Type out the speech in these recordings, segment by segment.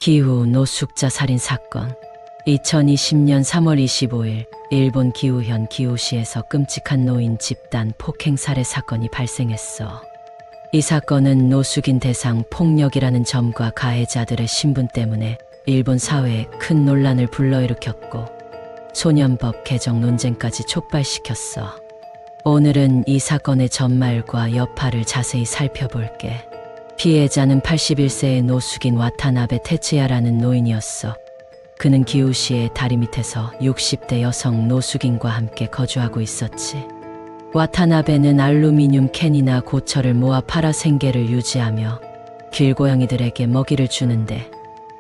기후 노숙자 살인 사건. 2020년 3월 25일 일본 기후현 기후시에서 끔찍한 노인 집단 폭행 살해 사건이 발생했어. 이 사건은 노숙인 대상 폭력이라는 점과 가해자들의 신분 때문에 일본 사회에 큰 논란을 불러일으켰고 소년법 개정 논쟁까지 촉발시켰어. 오늘은 이 사건의 전말과 여파를 자세히 살펴볼게. 피해자는 81세의 노숙인 와타나베 테츠야라는 노인이었어. 그는 기우시의 다리 밑에서 60대 여성 노숙인과 함께 거주하고 있었지. 와타나베는 알루미늄 캔이나 고철을 모아 팔아 생계를 유지하며 길고양이들에게 먹이를 주는데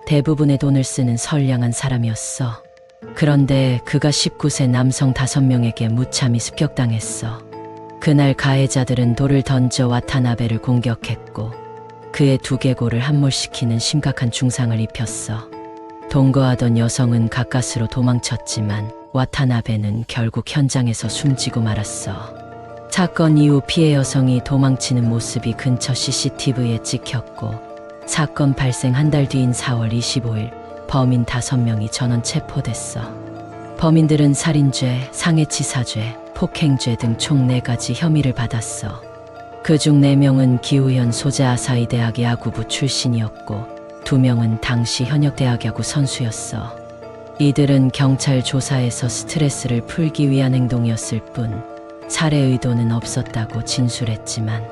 대부분의 돈을 쓰는 선량한 사람이었어. 그런데 그가 19세 남성 5명에게 무참히 습격당했어. 그날 가해자들은 돌을 던져 와타나베를 공격했고 그의 두개골을 함몰시키는 심각한 중상을 입혔어. 동거하던 여성은 가까스로 도망쳤지만 와타나베는 결국 현장에서 숨지고 말았어. 사건 이후 피해 여성이 도망치는 모습이 근처 CCTV에 찍혔고 사건 발생 한 달 뒤인 4월 25일 범인 5명이 전원 체포됐어. 범인들은 살인죄, 상해치사죄, 폭행죄 등 총 4가지 혐의를 받았어. 그중 4명은 기후현 소재 아사히 대학 야구부 출신이었고 2명은 당시 현역대학 야구 선수였어. 이들은 경찰 조사에서 스트레스를 풀기 위한 행동이었을 뿐 살해 의도는 없었다고 진술했지만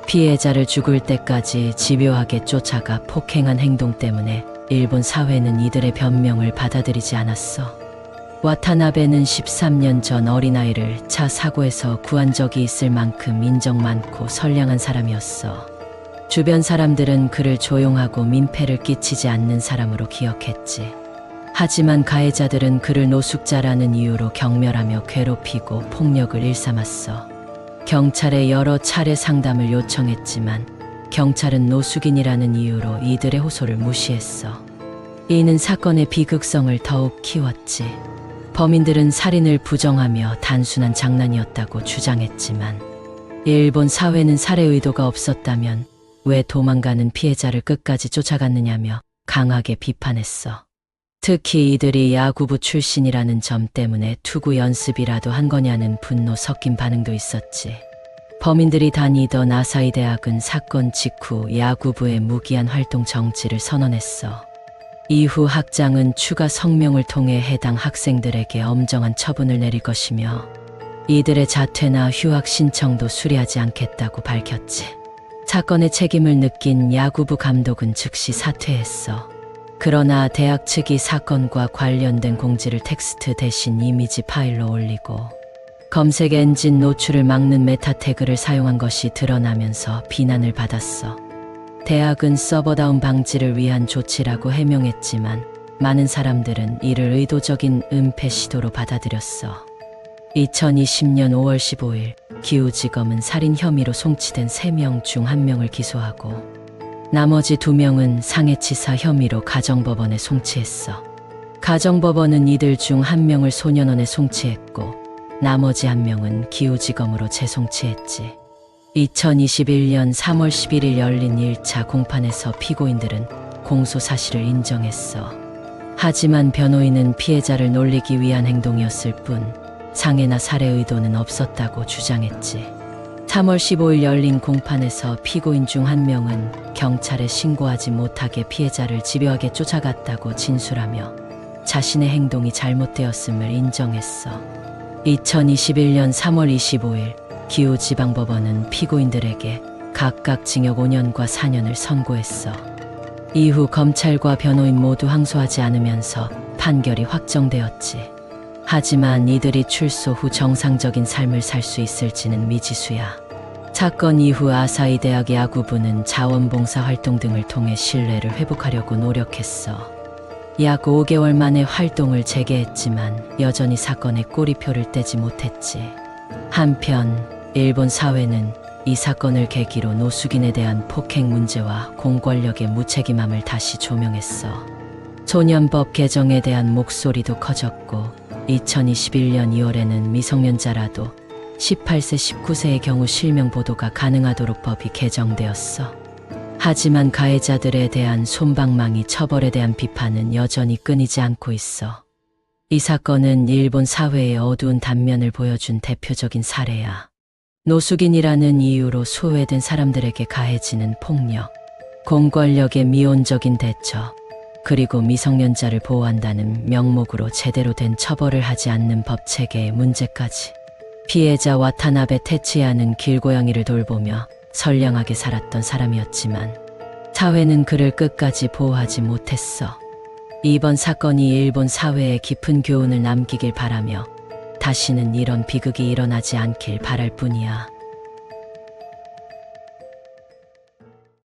피해자를 죽을 때까지 집요하게 쫓아가 폭행한 행동 때문에 일본 사회는 이들의 변명을 받아들이지 않았어. 와타나베는 13년 전 어린아이를 차 사고에서 구한 적이 있을 만큼 인정 많고 선량한 사람이었어. 주변 사람들은 그를 조용하고 민폐를 끼치지 않는 사람으로 기억했지. 하지만 가해자들은 그를 노숙자라는 이유로 경멸하며 괴롭히고 폭력을 일삼았어. 경찰에 여러 차례 상담을 요청했지만 경찰은 노숙인이라는 이유로 이들의 호소를 무시했어. 이는 사건의 비극성을 더욱 키웠지. 범인들은 살인을 부정하며 단순한 장난이었다고 주장했지만 일본 사회는 살해 의도가 없었다면 왜 도망가는 피해자를 끝까지 쫓아갔느냐며 강하게 비판했어. 특히 이들이 야구부 출신이라는 점 때문에 투구 연습이라도 한 거냐는 분노 섞인 반응도 있었지. 범인들이 다니던 아사히 대학은 사건 직후 야구부의 무기한 활동 정지를 선언했어. 이후 학장은 추가 성명을 통해 해당 학생들에게 엄정한 처분을 내릴 것이며 이들의 자퇴나 휴학 신청도 수리하지 않겠다고 밝혔지. 사건의 책임을 느낀 야구부 감독은 즉시 사퇴했어. 그러나 대학 측이 사건과 관련된 공지를 텍스트 대신 이미지 파일로 올리고 검색 엔진 노출을 막는 메타 태그를 사용한 것이 드러나면서 비난을 받았어. 대학은 서버 다운 방지를 위한 조치라고 해명했지만 많은 사람들은 이를 의도적인 은폐 시도로 받아들였어. 2020년 5월 15일 기우지검은 살인 혐의로 송치된 3명 중 1명을 기소하고 나머지 2명은 상해치사 혐의로 가정법원에 송치했어. 가정법원은 이들 중 1명을 소년원에 송치했고 나머지 1명은 기우지검으로 재송치했지. 2021년 3월 11일 열린 1차 공판에서 피고인들은 공소 사실을 인정했어. 하지만 변호인은 피해자를 놀리기 위한 행동이었을 뿐 상해나 살해 의도는 없었다고 주장했지. 3월 15일 열린 공판에서 피고인 중 1명은 경찰에 신고하지 못하게 피해자를 집요하게 쫓아갔다고 진술하며 자신의 행동이 잘못되었음을 인정했어. 2021년 3월 25일 기우지방법원은 피고인들에게 각각 징역 5년과 4년을 선고했어. 이후 검찰과 변호인 모두 항소하지 않으면서 판결이 확정되었지. 하지만 이들이 출소 후 정상적인 삶을 살 수 있을지는 미지수야. 사건 이후 아사히 대학 야구부는 자원봉사 활동 등을 통해 신뢰를 회복하려고 노력했어. 약 5개월 만에 활동을 재개했지만 여전히 사건에 꼬리표를 떼지 못했지. 한편 일본 사회는 이 사건을 계기로 노숙인에 대한 폭행 문제와 공권력의 무책임함을 다시 조명했어. 소년법 개정에 대한 목소리도 커졌고 2021년 2월에는 미성년자라도 18세, 19세의 경우 실명 보도가 가능하도록 법이 개정되었어. 하지만 가해자들에 대한 솜방망이 처벌에 대한 비판은 여전히 끊이지 않고 있어. 이 사건은 일본 사회의 어두운 단면을 보여준 대표적인 사례야. 노숙인이라는 이유로 소외된 사람들에게 가해지는 폭력, 공권력의 미온적인 대처, 그리고 미성년자를 보호한다는 명목으로 제대로 된 처벌을 하지 않는 법 체계의 문제까지. 피해자 와타나베 테치야는 길고양이를 돌보며 선량하게 살았던 사람이었지만 사회는 그를 끝까지 보호하지 못했어. 이번 사건이 일본 사회에 깊은 교훈을 남기길 바라며 다시는 이런 비극이 일어나지 않길 바랄 뿐이야.